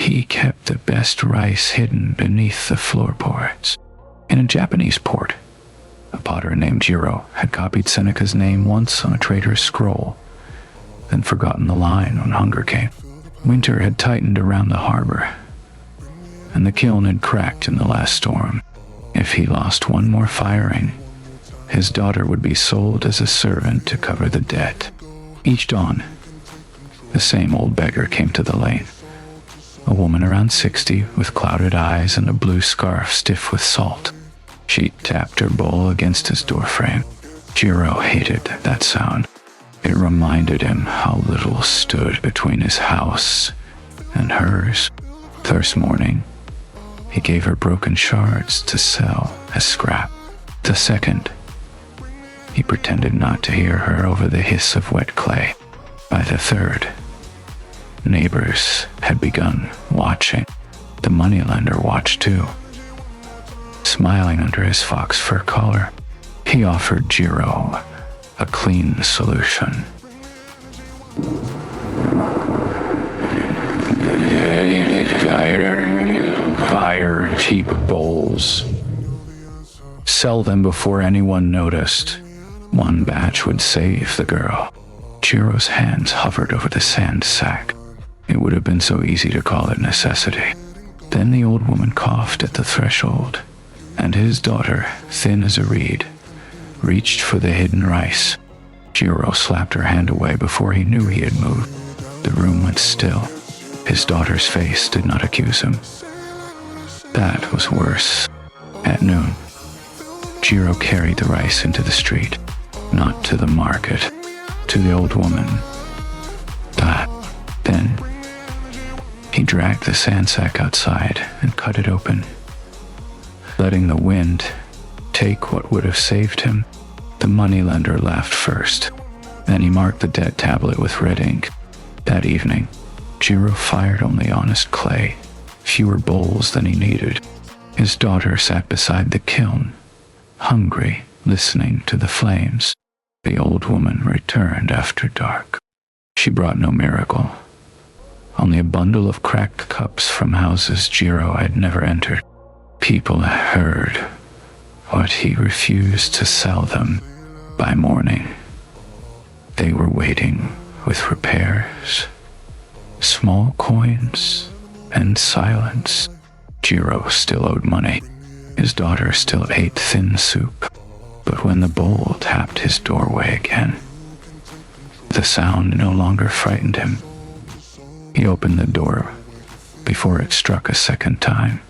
He kept the best rice hidden beneath the floorboards. In a Japanese port, a potter named Jiro had copied Seneca's name once on a trader's scroll, then forgotten the line when hunger came. Winter had tightened around the harbor, and the kiln had cracked in the last storm. If he lost one more firing, his daughter would be sold as a servant to cover the debt. Each dawn, the same old beggar came to the lane. A woman around 60 with clouded eyes and a blue scarf stiff with salt. She tapped her bowl against his doorframe. Jiro hated that sound. It reminded him how little stood between his house and hers. First morning, he gave her broken shards to sell as scrap. The second, he pretended not to hear her over the hiss of wet clay. By the third, neighbors had begun watching. The moneylender watched too. Smiling under his fox fur collar, he offered Jiro a clean solution. Fire cheap bowls. Sell them before anyone noticed. One batch would save the girl. Jiro's hands hovered over the sand sack. It would have been so easy to call it necessity. Then the old woman coughed at the threshold, and his daughter, thin as a reed, reached for the hidden rice. Jiro slapped her hand away before he knew he had moved. The room went still. His daughter's face did not accuse him. That was worse. At noon, Jiro carried the rice into the street, not to the market, to the old woman. Then, he dragged the sand sack outside and cut it open, letting the wind take what would have saved him. The moneylender laughed first. Then he marked the debt tablet with red ink. That evening, Jiro fired only honest clay, fewer bowls than he needed. His daughter sat beside the kiln, hungry, listening to the flames. The old woman returned after dark. She brought no miracle, only a bundle of cracked cups from houses Jiro had never entered. People heard what he refused to sell them. By morning, they were waiting with repairs, small coins, and silence. Jiro still owed money. His daughter still ate thin soup. But when the bowl tapped his doorway again, the sound no longer frightened him. He opened the door before it struck a second time.